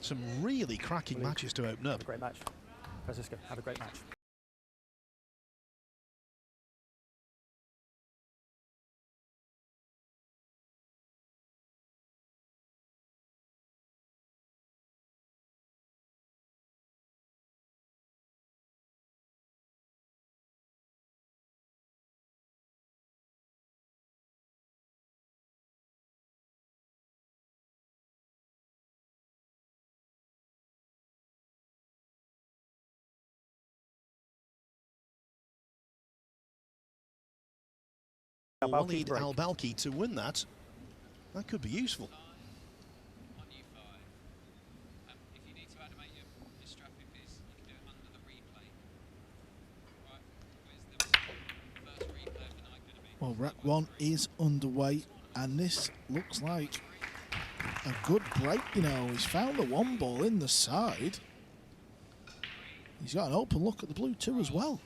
Some really cracking matches to open up. Have a great match. Francisco, have a great match. Walid Al-Balki to win that. That could be useful. Well, rack one is underway, and this looks like a good break. You know, he's found the one ball in the side. He's got an open look at the blue too as well.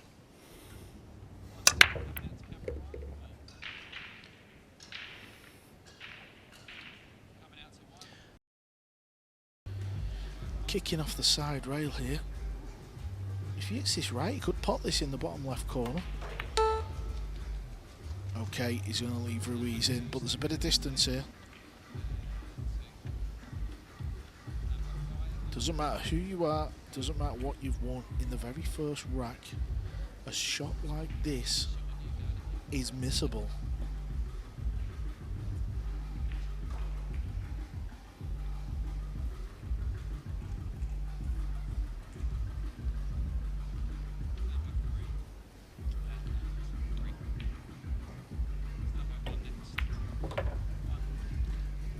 Kicking off the side rail here. If he hits this right, he could pot this in the bottom left corner. Okay, he's going to leave Ruiz in, but there's a bit of distance here. Doesn't matter who you are, doesn't matter what you've won. In the very first rack, a shot like this is missable.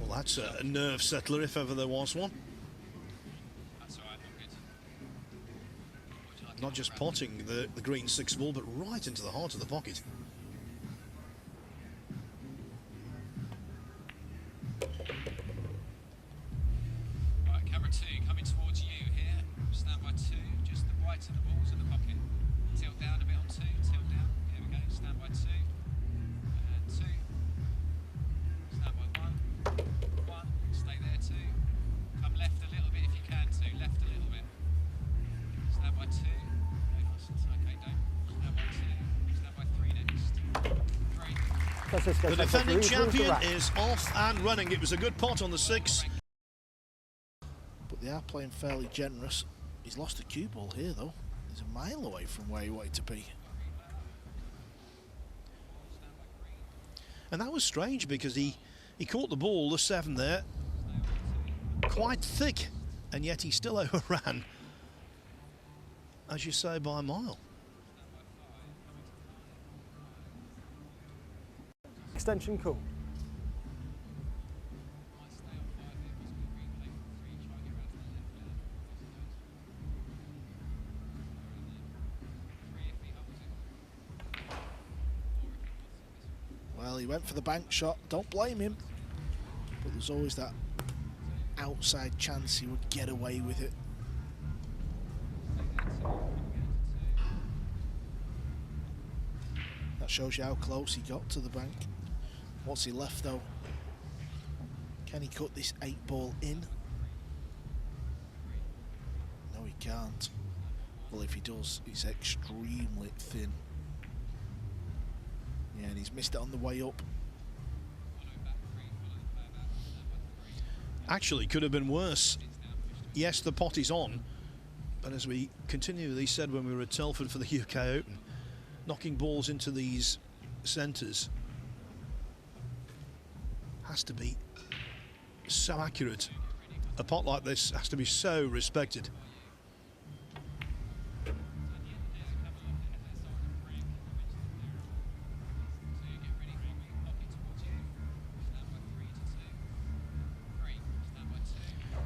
That's a nerve settler if ever there was one. Not just potting the green 6 ball, but right into the heart of the pocket. Right, camera 2 coming towards you here. Stand by 2, just the white of the balls in the pocket. Tilt down a bit on 2, tilt down. Here we go, stand by 2. And 2. Stand by 1. 1, stay there 2. Come left a little bit if you can 2, left a little bit. Stand by 2. Okay, don't. Stand by 2. Stand by 3 next. 3. The defending champion is off and running. It was a good pot on the 6. But they are playing fairly generous. He's lost a cue ball here though. He's a mile away from where he wanted to be. And that was strange because he caught the ball, the 7 there, quite thick, and yet he still overran, as you say, by a mile. Extension cool. Well, he went for the bank shot. Don't blame him. But there's always that outside chance he would get away with it. That shows you how close he got to the bank. What's he left though? Can he cut this 8 ball in? No, he can't. Well, if he does, he's extremely thin. Yeah, and he's missed it on the way up. Actually, could have been worse. Yes, the pot is on, but as we continually said when we were at Telford for the UK Open, knocking balls into these centres has to be so accurate. A pot like this has to be so respected.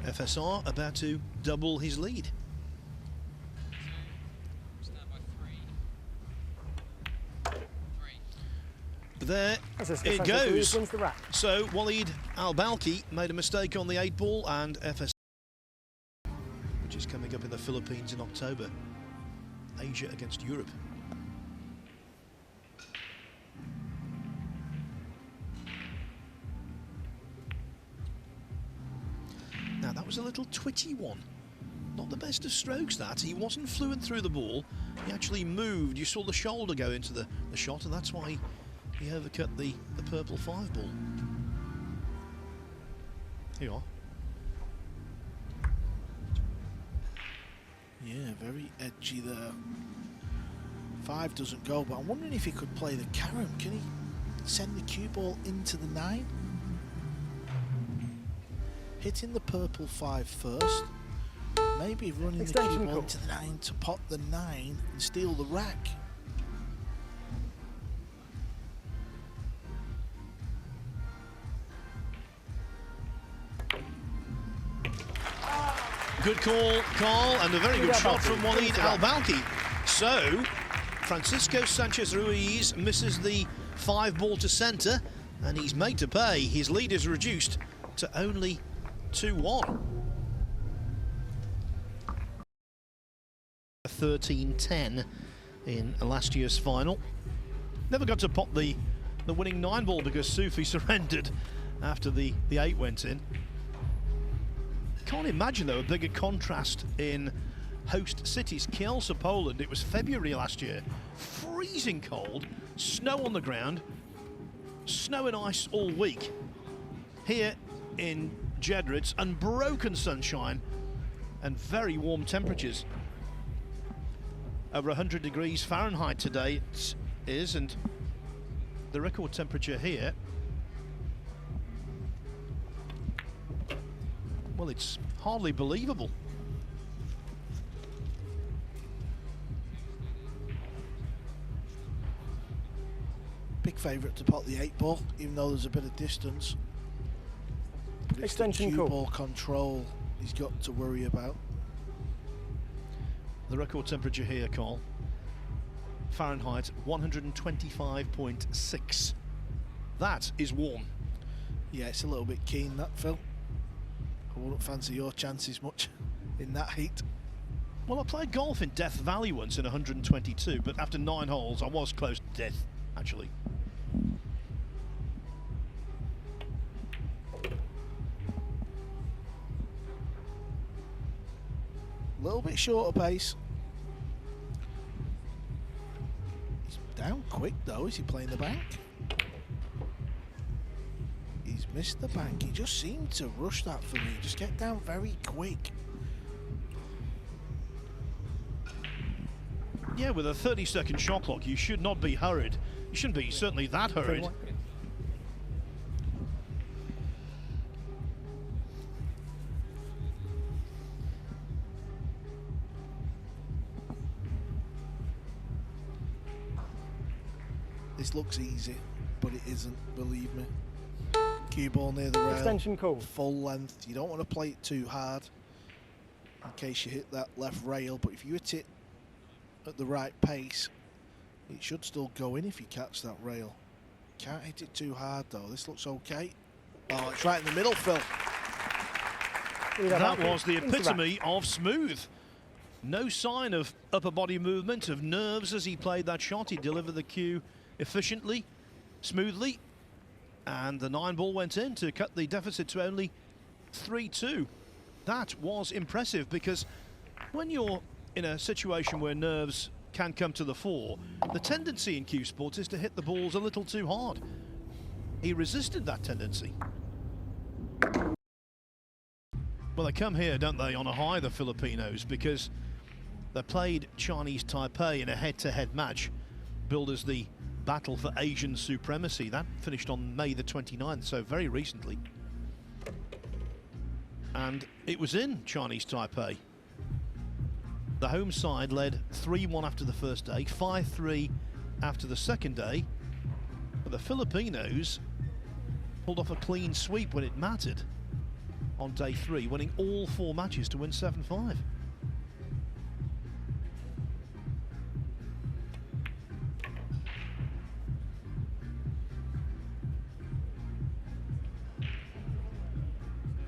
FSR about to double his lead. There it goes. So Walid Al-Balki made a mistake on the 8 ball, and FSR, which is coming up in the Philippines in October. Asia against Europe. Now Now, that was a little twitty one. Not the best of strokes, that. He wasn't fluent through the ball. He actually moved. You saw the shoulder go into the shot, and that's why he overcut the purple 5 ball. Here you are. Yeah, very edgy there. 5 doesn't go, but I'm wondering if he could play the carom. Can he send the cue ball into the 9? Hitting the purple 5 first. Maybe running the cue ball into the 9 to pot the 9 and steal the rack. Good call, Carl, and a very good shot from Walid Al-Balki. So, Francisco Sanchez Ruiz misses the 5 ball to centre, and he's made to pay. His lead is reduced to only 2-1. 13-10 in last year's final. Never got to pot the winning 9 ball because Sufi surrendered after the 8 went in. Can't imagine, though, a bigger contrast in host cities. Kielce, Poland, it was February last year. Freezing cold, snow on the ground, snow and ice all week. Here in Jeddah, it's unbroken sunshine and very warm temperatures. Over 100 degrees Fahrenheit today it is, and the record temperature here, well, it's hardly believable. Big favourite to pot the 8 ball, even though there's a bit of distance. But it's Extension the cue call. ball control he's got to worry about. The record temperature here, Carl, Fahrenheit 125.6. That is warm. Yeah, it's a little bit keen, that, Phil. I wouldn't fancy your chances much in that heat. Well, I played golf in Death Valley once in 122, but after 9 holes, I was close to death, actually. A little bit shorter pace. He's down quick, though. Is he playing the bank? He's missed the bank. He just seemed to rush that for me. Just get down very quick. Yeah, with a 30-second shot clock, you should not be hurried. You shouldn't be certainly that hurried. This looks easy, but it isn't, believe me. Cue ball near the rail. Extension call. Full length. You don't want to play it too hard in case you hit that left rail, but if you hit it at the right pace, it should still go in if you catch that rail. Can't hit it too hard, though. This looks okay. Oh, it's right in the middle, Phil. That was the epitome of smooth. No sign of upper body movement, of nerves as he played that shot. He delivered the cue efficiently, smoothly, and the 9 ball went in to cut the deficit to only 3-2. That was impressive, because when you're in a situation where nerves can come to the fore, the tendency in cue sports is to hit the balls a little too hard. He resisted that tendency. Well, they come here, don't they, on a high, the Filipinos, because they played Chinese Taipei in a head-to-head match billed as the battle for Asian supremacy. That finished on May the 29th, so very recently. And it was in Chinese Taipei. The home side led 3-1 after the first day, 5-3 after the second day. But the Filipinos pulled off a clean sweep when it mattered on day 3, winning all 4 matches to win 7-5.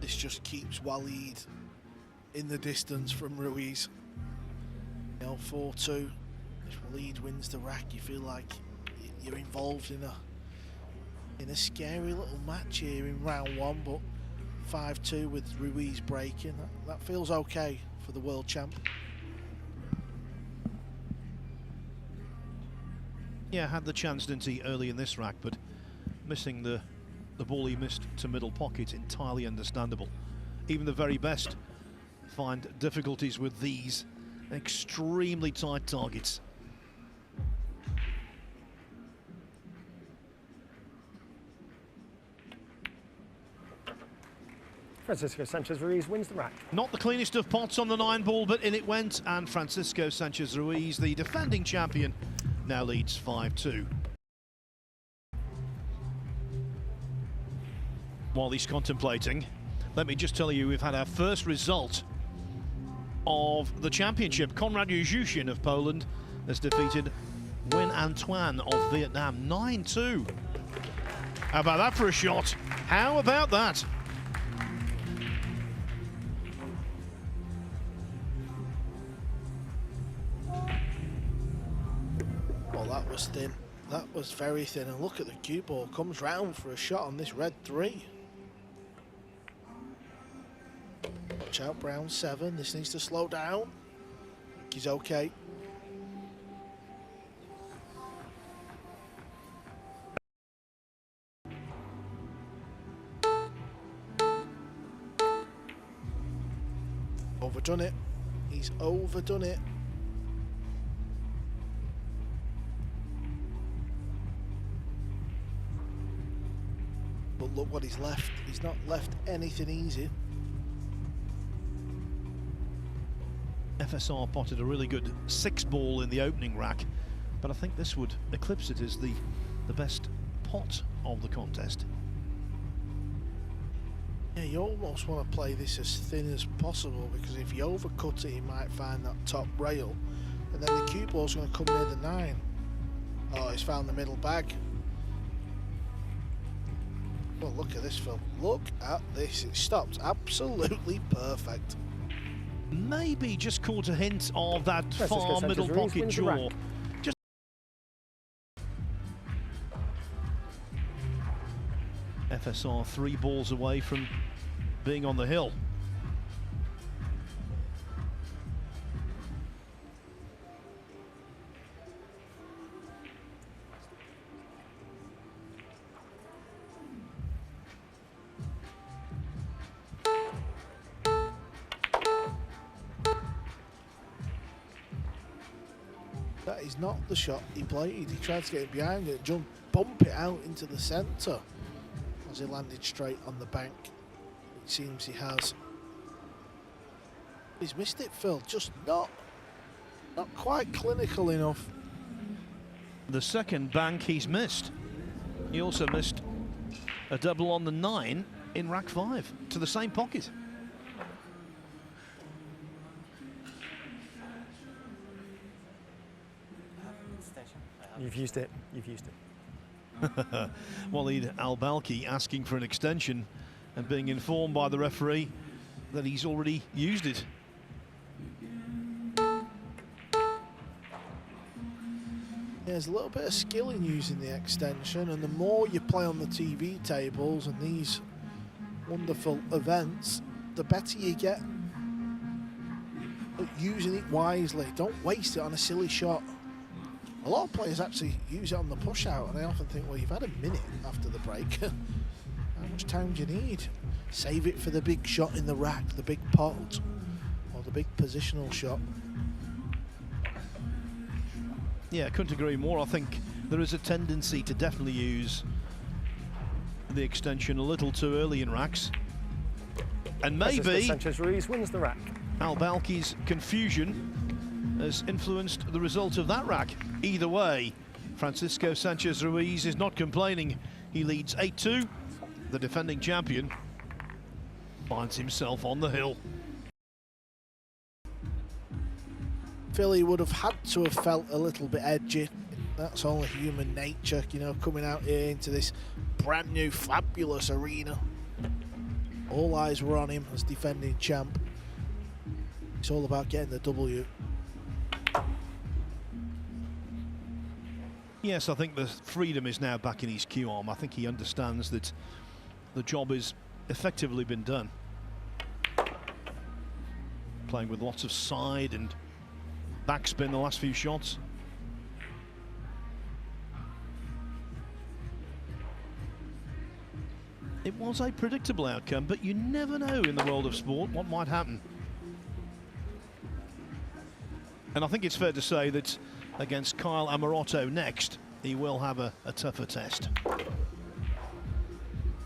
This just keeps Walid in the distance from Ruiz. You know, 4-2. If Walid wins the rack, you feel like you're involved in a scary little match here in round 1, but 5-2 with Ruiz breaking. That feels okay for the world champ. Yeah, had the chance, didn't he, early in this rack, but missing the ball he missed to middle pocket, entirely understandable. Even the very best find difficulties with these extremely tight targets. Francisco Sanchez Ruiz wins the rack. Not the cleanest of pots on the 9-ball, but in it went, and Francisco Sanchez Ruiz, the defending champion, now leads 5-2. While he's contemplating, let me just tell you we've had our first result of the championship. Konrad Yuzhushin of Poland has defeated Nguyen Antoine of Vietnam 9-2. How about that for a shot? How about that? Well, that was thin. That was very thin. And look at the cue ball. Comes round for a shot on this red 3. Watch out, brown 7. This needs to slow down. He's okay. Overdone it. He's overdone it. But look what he's left. He's not left anything easy. FSR potted a really good 6-ball in the opening rack, but I think this would eclipse it as the best pot of the contest. Yeah, you almost want to play this as thin as possible, because if you overcut it, you might find that top rail, and then the cue ball's going to come near the 9. Oh, he's found the middle bag. Well, look at this, Phil. Look at this. It stopped absolutely perfect. Maybe just caught a hint of that far middle pocket jaw. Just FSR 3 balls away from being on the hill. That is not the shot he played. He tried to get it behind it, jump, bump it out into the centre as he landed straight on the bank. It seems he has. He's missed it, Phil. Just not quite clinical enough. The second bank he's missed. He also missed a double on the 9 in rack 5 to the same pocket. You've used it. You've used it. Walid Al-Balki asking for an extension and being informed by the referee that he's already used it. There's a little bit of skill in using the extension, and the more you play on the TV tables and these wonderful events, the better you get at using it wisely. Don't waste it on a silly shot. A lot of players actually use it on the push out, and I often think, well, you've had a minute after the break. How much time do you need? Save it for the big shot in the rack, the big pot, or the big positional shot. Yeah, I couldn't agree more. I think there is a tendency to definitely use the extension a little too early in racks. And maybe Sanchez Ruiz wins the rack. Al-Balki's confusion has influenced the result of that rack. Either way, Francisco Sanchez Ruiz is not complaining. He leads 8-2. The defending champion finds himself on the hill. Philly would have had to have felt a little bit edgy. That's only human nature, you know, coming out here into this brand new fabulous arena. All eyes were on him as defending champ. It's all about getting the W. Yes, I think the freedom is now back in his cue arm. I think he understands that the job is effectively been done. Playing with lots of side and backspin the last few shots. It was a predictable outcome, but you never know in the world of sport what might happen. And I think it's fair to say that against Kyle Amorotto next, he will have a tougher test.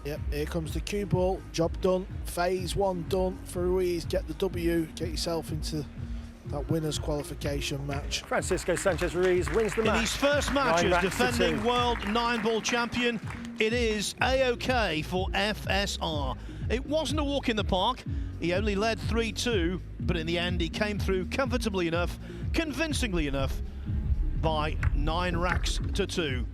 Yep, here comes the cue ball. Job done. Phase 1 done for Ruiz. Get the W. Get yourself into that winner's qualification match. Francisco Sanchez Ruiz wins the match. In his first match as defending world 9-ball champion, it is A-OK for FSR. It wasn't a walk in the park. He only led 3-2, but in the end he came through comfortably enough, convincingly enough, by 9 racks to 2.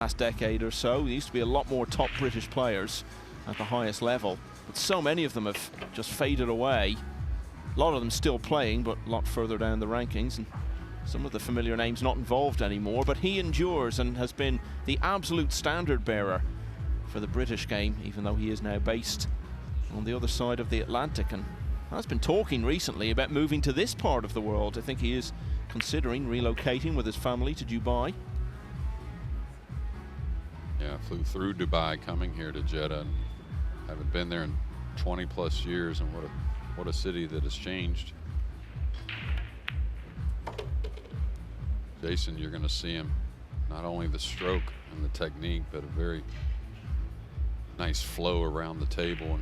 Last decade or so, there used to be a lot more top British players at the highest level, but so many of them have just faded away. A lot of them still playing, but a lot further down the rankings, and some of the familiar names not involved anymore, but he endures and has been the absolute standard bearer for the British game, even though he is now based on the other side of the Atlantic, and has been talking recently about moving to this part of the world. I think he is considering relocating with his family to Dubai. Yeah, flew through Dubai coming here to Jeddah. And haven't been there in 20+ years, and what a city that has changed. Jason, you're going to see him, not only the stroke and the technique, but a very nice flow around the table,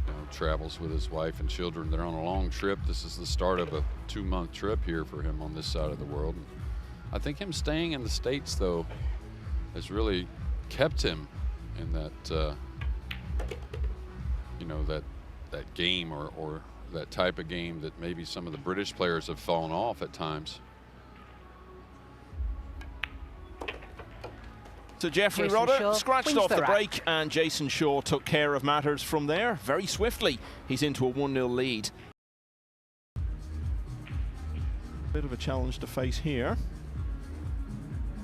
and travels with his wife and children. They're on a long trip. This is the start of a 2-month trip here for him on this side of the world. And I think him staying in the States, though, has really kept him in that, that game or that type of game that maybe some of the British players have fallen off at times. So Jeffrey Roda scratched off the break, and Jason Shaw took care of matters from there very swiftly. He's into a 1-0 lead. Bit of a challenge to face here.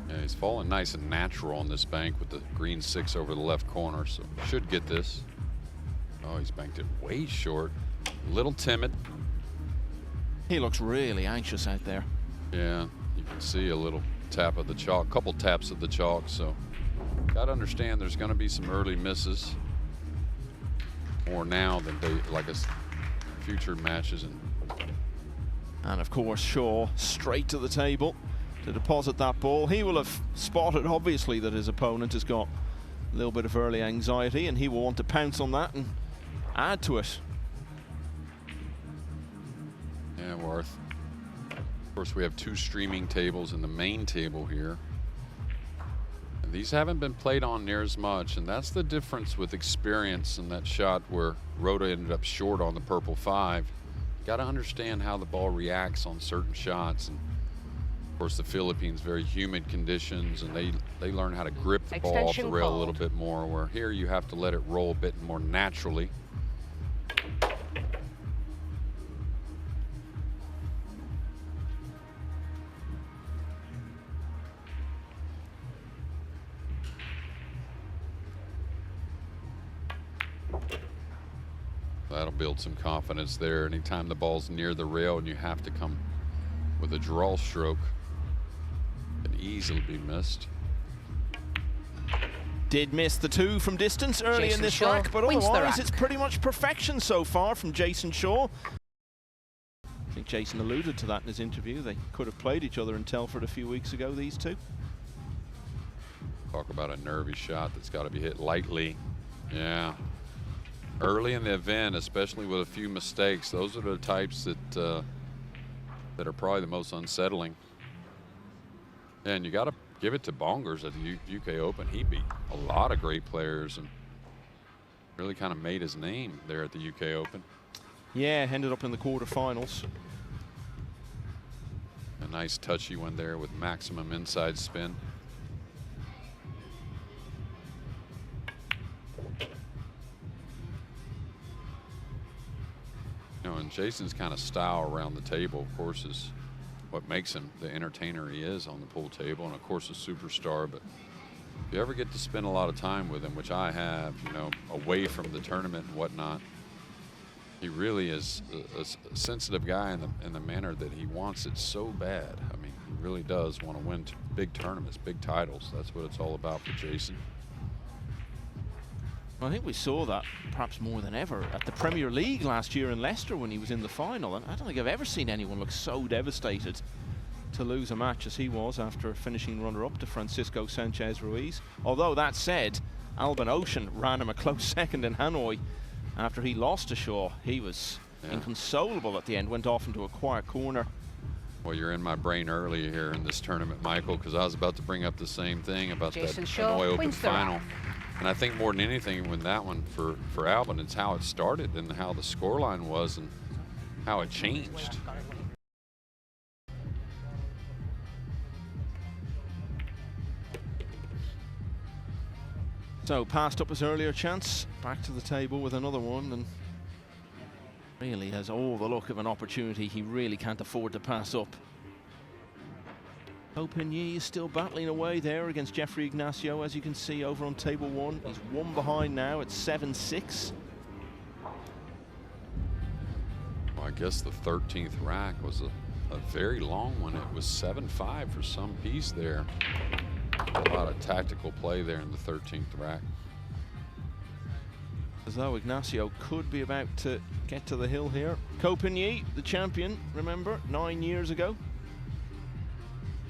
Yeah, he's falling nice and natural on this bank with the green 6 over the left corner, so should get this. Oh, he's banked it way short. A little timid. He looks really anxious out there. Yeah, you can see a little tap of the chalk, couple taps of the chalk, so got to understand there's going to be some early misses. More now than like future matches. And of course, Shaw straight to the table to deposit that ball. He will have spotted, obviously, that his opponent has got a little bit of early anxiety, and he will want to pounce on that and add to it. Yeah, Worth. Of course, we have 2 streaming tables in the main table here. And these haven't been played on near as much, and that's the difference with experience in that shot where Roda ended up short on the purple 5. You got to understand how the ball reacts on certain shots. And of course, the Philippines, very humid conditions, and they learn how to grip the ball off the rail a little bit more, where here you have to let it roll a bit more naturally. That'll build some confidence there. Anytime the ball's near the rail and you have to come with a draw stroke, it can easily be missed. Did miss the 2 from distance early in this rack, but otherwise it's pretty much perfection so far from Jason Shaw. I think Jason alluded to that in his interview. They could have played each other in Telford a few weeks ago, these two. Talk about a nervy shot that's got to be hit lightly. Yeah. Early in the event, especially with a few mistakes, those are the types that that are probably the most unsettling. And you got to give it to Bongers at the UK Open. He beat a lot of great players and really kind of made his name there at the UK Open. Yeah, ended up in the quarterfinals. A nice touchy one there with maximum inside spin. Jason's kind of style around the table, of course, is what makes him the entertainer he is on the pool table, and of course a superstar. But if you ever get to spend a lot of time with him, which I have, you know, away from the tournament and whatnot, he really is a sensitive guy in the manner that he wants it so bad. I mean, he really does want to win big tournaments, big titles. That's what it's all about for Jason. I think we saw that perhaps more than ever at the Premier League last year in Leicester when he was in the final. And I don't think I've ever seen anyone look so devastated to lose a match as he was after finishing runner-up to Francisco Sanchez Ruiz. Although that said, Albin Ocean ran him a close second in Hanoi after he lost to Shaw. He was inconsolable at the end, went off into a quiet corner. Well, you're in my brain early here in this tournament, Michael, because I was about to bring up the same thing about that Hanoi Open final. And I think more than anything with that one for Albin, it's how it started and how the scoreline was and how it changed. So passed up his earlier chance, back to the table with another one, and really has all the look of an opportunity he really can't afford to pass up. Opigny is still battling away there against Jeffrey Ignacio, as you can see over on table one. He's one behind now at 7-6. Well, I guess the 13th rack was a very long one. It was 7-5 for some piece there. A lot of tactical play there in the 13th rack. As though Ignacio could be about to get to the hill here. Copigny, the champion, remember, 9 years ago.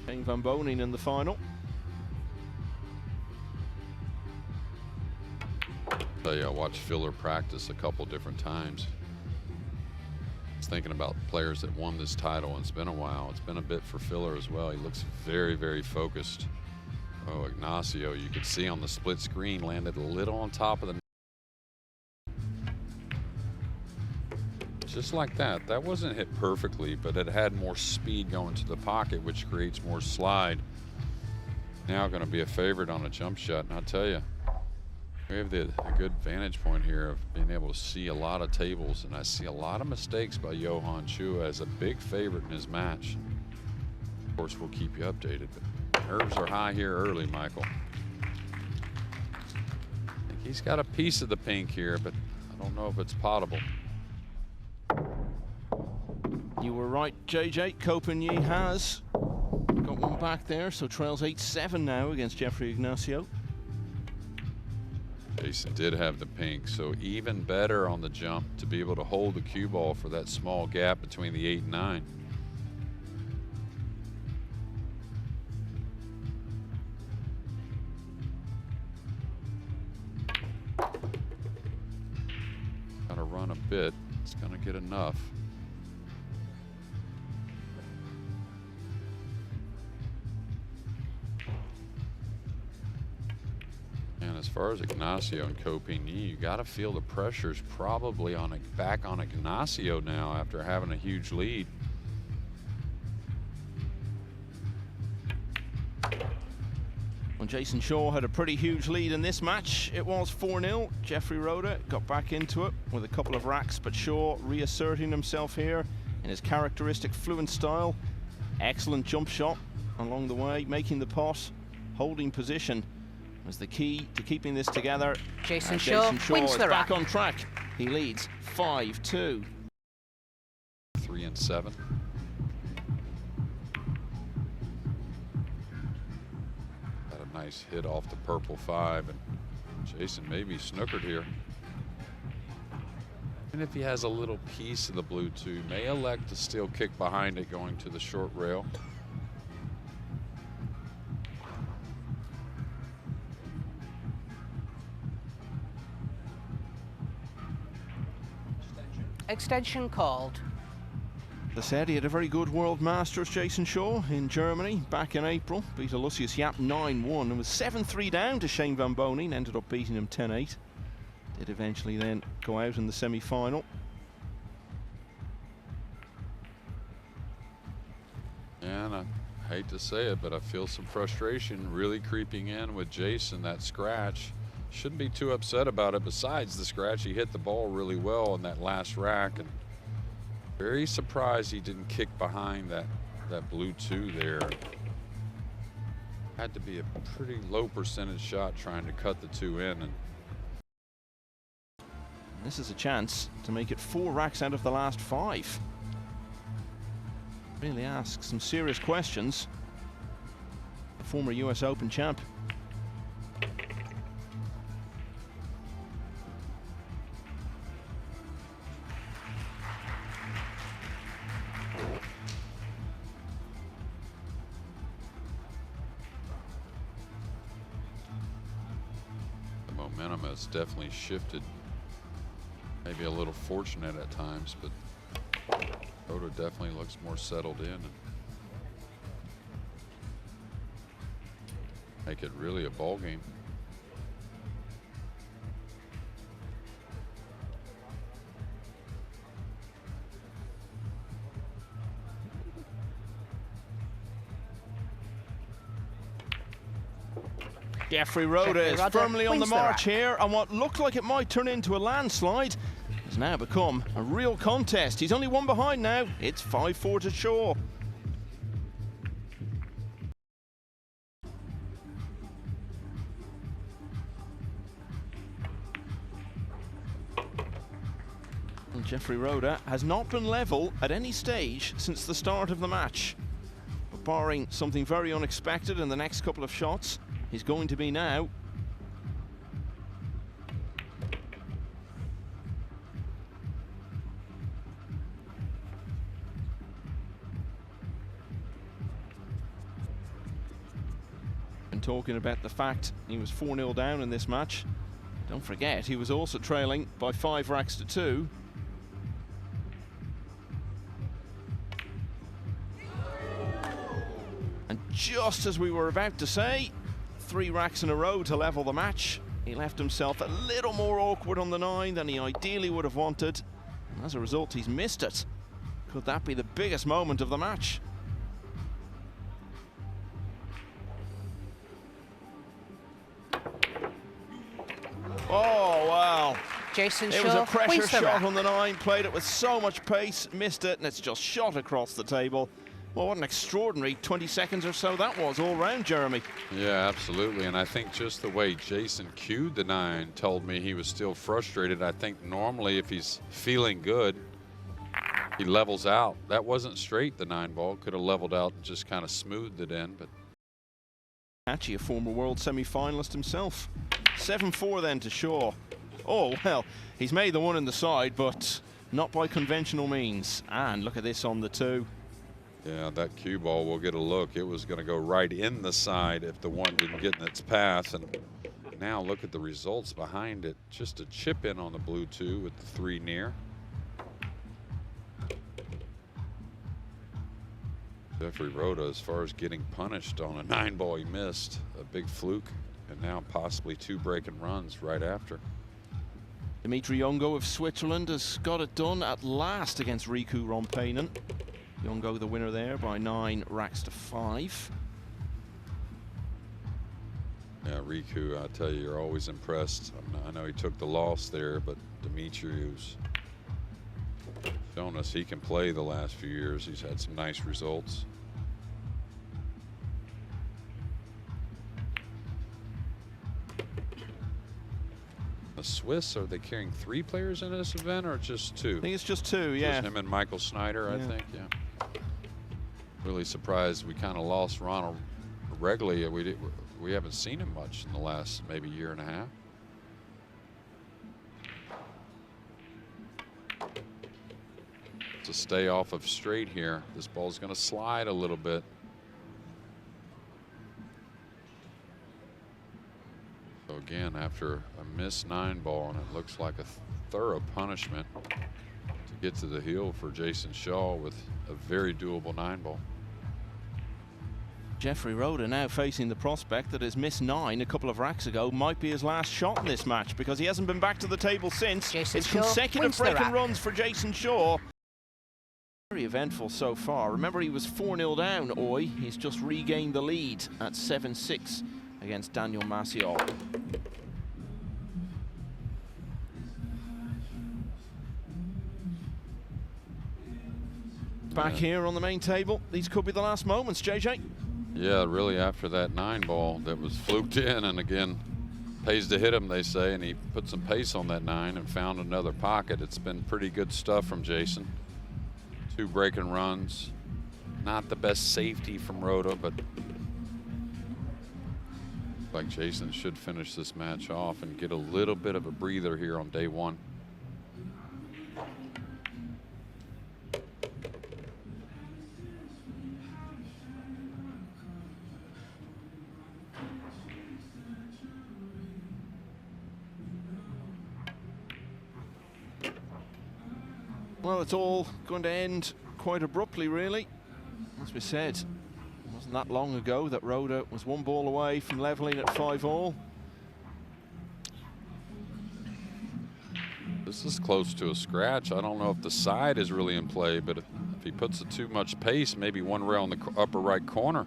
Shane Van Bonen in the final. Tell you, I watched Filler practice a couple different times. I was thinking about players that won this title, and it's been a while. It's been a bit for Filler as well. He looks very, very focused. Oh, Ignacio, you could see on the split screen, landed a little on top of the net. Just like that. That wasn't hit perfectly, but it had more speed going to the pocket, which creates more slide. Now going to be a favorite on a jump shot, and I'll tell you, we have a good vantage point here of being able to see a lot of tables, and I see a lot of mistakes by Johan Chua as a big favorite in his match. Of course, we'll keep you updated, but nerves are high here early, Michael. I think he's got a piece of the pink here, but I don't know if it's potable. You were right, JJ. Copigny has got one back there, so trails 8-7 now against Jeffrey Ignacio. Jason did have the pink, so even better on the jump to be able to hold the cue ball for that small gap between the 8 and 9. Got to run a bit. It's going to get enough. And as far as Ignacio and Copigny, you got to feel the pressure's probably back on Ignacio now after having a huge lead. When Jason Shaw had a pretty huge lead in this match, it was 4-0. Jeffrey Roda got back into it with a couple of racks, but Shaw reasserting himself here in his characteristic fluent style. Excellent jump shot along the way, making the pot, holding position was the key to keeping this together. Jason Shaw wins the rack. Back on track. He leads 5-2. 3 and 7. Got a nice hit off the purple 5, and Jason may be snookered here. And if he has a little piece of the blue 2, may elect to still kick behind it going to the short rail. Extension called. As I said, he had a very good World Masters, Jason Shaw, in Germany back in April. Beat Lucius Yap 9-1 and was 7-3 down to Shane Van Bonen. Ended up beating him 10-8. Did eventually then go out in the semi-final. And I hate to say it, but I feel some frustration really creeping in with Jason. That scratch. Shouldn't be too upset about it. Besides the scratch, he hit the ball really well in that last rack, and Very surprised he didn't kick behind that blue 2 there. Had to be a pretty low percentage shot trying to cut the 2 in. And this is a chance to make it 4 racks out of the last 5. Really asks some serious questions. The former US Open champ. the momentum has definitely shifted. Maybe a little fortunate at times, but Roda definitely looks more settled in and make it really a ball game. Jeffrey Roda is firmly on the march here, and what looked like it might turn into a landslide has now become a real contest. He's only 1 behind now. It's 5-4 to Shaw. And Jeffrey Roda has not been level at any stage since the start of the match. But barring something very unexpected in the next couple of shots, he's going to be now. And talking about the fact he was 4-0 down in this match, don't forget he was also trailing by 5 racks to 2. And just as we were about to say, 3 racks in a row to level the match, he left himself a little more awkward on the 9 than he ideally would have wanted, and as a result he's missed it. Could that be the biggest moment of the match? Oh wow, Jason it was a Shaw pressure shot rack. on the 9, played it with so much pace, missed it, and it's just shot across the table. Well, what an extraordinary 20 seconds or so that was all round, Jeremy. Yeah, absolutely. And I think just the way Jason cued the 9 told me he was still frustrated. I think normally if he's feeling good, he levels out. That wasn't straight, the 9 ball. Could have leveled out and just kind of smoothed it in. But Actually, a former world semi-finalist himself. 7-4 then to Shaw. Oh, well, he's made the 1 in the side, but not by conventional means. And look at this on the 2. yeah, that cue ball will get a look. It was going to go right in the side if the 1 didn't get in its path. And now look at the results behind it. Just a chip in on the blue 2 with the 3 near. Jeffrey Roda, as far as getting punished on a 9 ball, he missed a big fluke, and now possibly 2 breaking runs right after. Dimitri Yongo of Switzerland has got it done at last against Riku Rompainen. Yongo the winner there by 9 racks to 5. Yeah, Riku, I tell you, you're always impressed. I know he took the loss there, but Dimitri, who's shown us he can play the last few years. He's had some nice results. The Swiss, are they carrying 3 players in this event or just 2? I think it's just 2, yeah. Just him and Michael Snyder, I think, yeah. Really surprised we kind of lost Ronald Regley. We haven't seen him much in the last maybe year and a half. To stay off of straight here. This ball's going to slide a little bit. So again, after a missed 9 ball, and it looks like a thorough punishment to get to the hill for Jason Shaw with a very doable 9 ball. Jeffrey Roda now facing the prospect that his missed 9 a couple of racks ago might be his last shot in this match, because he hasn't been back to the table since. Jason It's Shaw consecutive wins the breaking rack. runs for Jason Shaw. Very eventful so far. Remember, he was 4-0 down, Oi. He's just regained the lead at 7-6 against Daniel Maciol. back here on the main table. These could be the last moments, JJ. Yeah, really after that 9-ball that was fluked in, and again, pays to hit him, they say, and he put some pace on that 9 and found another pocket. It's been pretty good stuff from Jason. 2 breaking runs. Not the best safety from Roda, but like Jason should finish this match off and get a little bit of a breather here on day 1. Well, it's all going to end quite abruptly, really. As we said, it wasn't that long ago that Roda was 1 ball away from levelling at 5-all. This is close to a scratch. I don't know if the side is really in play, but if he puts it too much pace, maybe 1 rail in the upper right corner.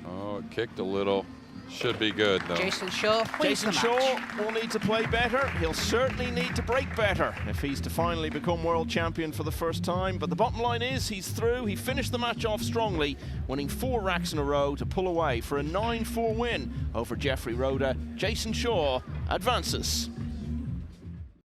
Oh, it kicked a little. Should be good, though. Jason Shaw wins Jason Shaw will need to play better. He'll certainly need to break better if he's to finally become world champion for the first time. But the bottom line is he's through. He finished the match off strongly, winning 4 racks in a row to pull away for a 9-4 win over Jeffrey Roda. Jason Shaw advances.